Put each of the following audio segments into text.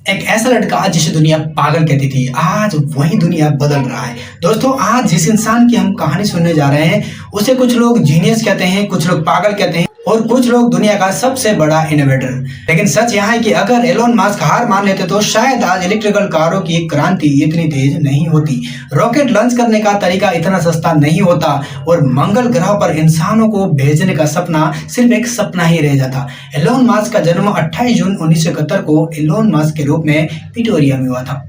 एक ऐसा लड़का जिसे दुनिया पागल कहती थी, आज वही दुनिया बदल रहा है। दोस्तों, आज जिस इंसान की हम कहानी सुनने जा रहे हैं उसे कुछ लोग जीनियस कहते हैं, कुछ लोग पागल कहते हैं और कुछ लोग दुनिया का सबसे बड़ा इनोवेटर। लेकिन सच यह है कि अगर एलोन मस्क हार मान लेते तो शायद आज इलेक्ट्रिकल कारों की क्रांति इतनी तेज नहीं होती, रॉकेट लॉन्च करने का तरीका इतना सस्ता नहीं होता और मंगल ग्रह पर इंसानों को भेजने का सपना सिर्फ एक सपना ही रह जाता। एलोन मस्क का जन्म 28 जून 1971 को एलोन मस्क के रूप में पिटोरिया में हुआ था।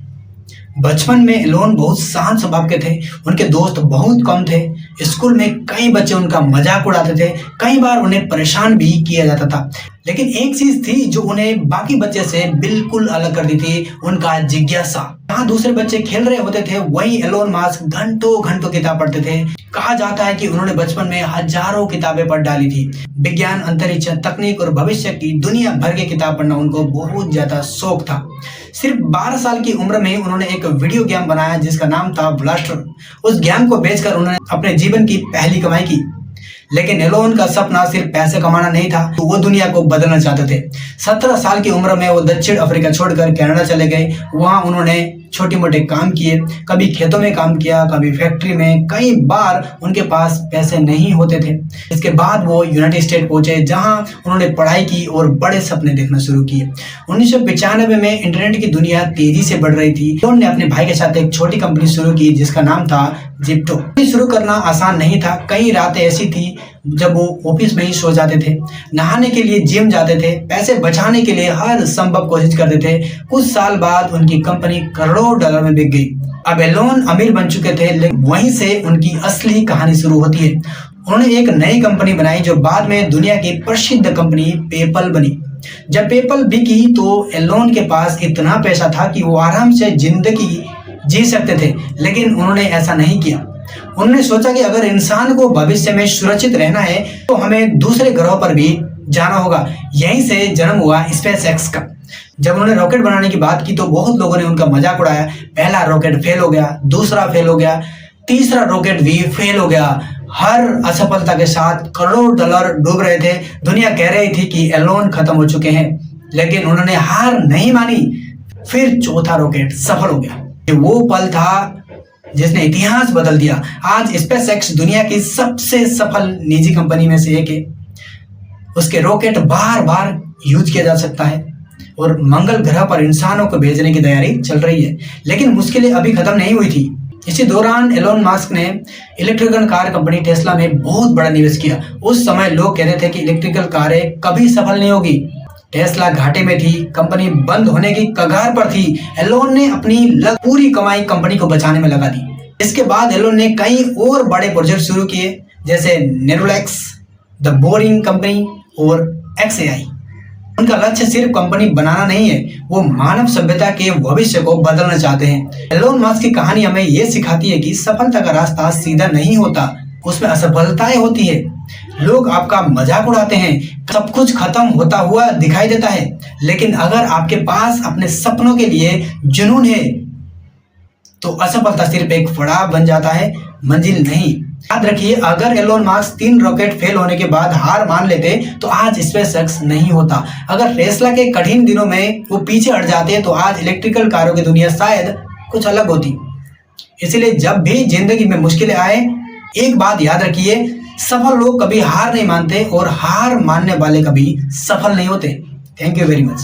बचपन में एलोन बहुत शांत स्वभाव के थे, उनके दोस्त बहुत कम थे। स्कूल में कई बच्चे उनका मजाक उड़ाते थे, कई बार उन्हें परेशान भी किया जाता था। लेकिन एक चीज थी जो उन्हें बाकी बच्चे से बिल्कुल अलग कर दी थी, उनका जिज्ञासा। जहाँ दूसरे बच्चे खेल रहे होते थे वहीं एलोन मस्क घंटों घंटों किताब पढ़ते थे। कहा जाता है कि उन्होंने बचपन में हजारों किताबें पढ़ डाली थी। विज्ञान, अंतरिक्ष, तकनीक और भविष्य की दुनिया भर की किताब पढ़ना उनको बहुत ज्यादा शौक था। सिर्फ 12 साल की उम्र में उन्होंने एक वीडियो गेम बनाया जिसका नाम था ब्लास्टर। उस गेम को बेचकर उन्होंने अपने जीवन की पहली कमाई की। लेकिन एलोन का सपना सिर्फ पैसे कमाना नहीं था, तो वो दुनिया को बदलना चाहते थे। 17 साल की उम्र में वो दक्षिण अफ्रीका छोड़कर कनाडा चले गए। वहां उन्होंने छोटे मोटे काम किए, कभी खेतों में काम किया, कभी फैक्ट्री में। कई बार उनके पास पैसे नहीं होते थे। इसके बाद वो यूनाइटेड स्टेट पहुंचे जहां उन्होंने पढ़ाई की और बड़े सपने देखना शुरू किए। 1995 में इंटरनेट की दुनिया तेजी से बढ़ रही थी। एलोन ने अपने भाई के साथ एक छोटी कंपनी शुरू की जिसका नाम था जिप्टो। शुरू करना आसान नहीं था। कई रातें ऐसी थी जब वो ऑफिस में ही सो जाते थे, नहाने के लिए जिम जाते थे, पैसे बचाने के लिए हर संभव कोशिश करते थे। कुछ साल बाद उनकी कंपनी करोड़ों डॉलर में बिक गई। अब एलोन अमीर बन चुके थे, लेकिन वहीं से उनकी असली कहानी शुरू होती है। उन्होंने एक नई कंपनी बनाई जो बाद में दुनिया की प्रसिद्ध कंपनी पेपल बनी। जब पेपल बिकी तो एलोन के पास इतना पैसा था कि वो आराम से जिंदगी जी सकते थे, लेकिन उन्होंने ऐसा नहीं किया। उन्होंने सोचा कि अगर इंसान को भविष्य में सुरक्षित रहना है तो हमें दूसरे ग्रहों पर भी जाना होगा। यहीं से जन्म हुआ स्पेस एक्स का। जब उन्होंने रॉकेट बनाने की बात की तो बहुत लोगों ने उनका मजाक उड़ाया। पहला रॉकेट फेल हो गया, दूसरा फेल हो गया, तीसरा रॉकेट भी फेल हो गया। हर असफलता के साथ करोड़ों डॉलर डूब रहे थे। दुनिया कह रही थी कि एलोन खत्म हो चुके हैं, लेकिन उन्होंने हार नहीं मानी। फिर चौथा रॉकेट सफल हो गया। वो पल था जिसने इतिहास बदल दिया। आज स्पेस एक्स दुनिया की सबसे सफल निजी कंपनी में से एक है। उसके रॉकेट बार बार यूज किया जा सकता है और मंगल ग्रह पर इंसानों को भेजने की तैयारी चल रही है। लेकिन मुश्किलें अभी खत्म नहीं हुई थी। इसी दौरान एलोन मस्क ने इलेक्ट्रिकल कार कंपनी टेस्ला में बहुत बड़ा निवेश किया। उस समय लोग कहते थे कि इलेक्ट्रिकल कारें कभी सफल नहीं होगी। टेस्ला घाटे में थी, कंपनी बंद होने की कगार पर थी। एलोन ने अपनी पूरी कमाई कंपनी को बचाने में लगा दी। इसके बाद एलोन ने कई और बड़े प्रोजेक्ट शुरू किए, जैसे नेरोलैक्स, द बोरिंग कंपनी और XAI। उनका लक्ष्य सिर्फ कंपनी बनाना नहीं है, वो मानव सभ्यता के भविष्य को बदलना चाहते हैं। एलोन मस्क की कहानी हमें ये सिखाती है कि सफलता का रास्ता सीधा नहीं होता, उसमें असफलताएं होती है। लोग आपका मजाक उड़ाते हैं, सब कुछ खत्म होता हुआ दिखाई देता है, लेकिन अगर आपके पास अपने सपनों के लिए जुनून है तो असफलता सिर्फ एक पड़ाव बन जाता है, मंजिल नहीं। याद रखिए, अगर एलोन मस्क 3 रॉकेट फेल होने के बाद हार मान लेते तो आज स्पेस एक्स नहीं होता। अगर टेस्ला के कठिन दिनों में वो पीछे हट जाते तो आज इलेक्ट्रिकल कारों की दुनिया शायद कुछ अलग होती। इसलिए जब भी जिंदगी में मुश्किलें आए, एक बात याद रखिए, सफल लोग कभी हार नहीं मानते और हार मानने वाले कभी सफल नहीं होते। Thank you very much.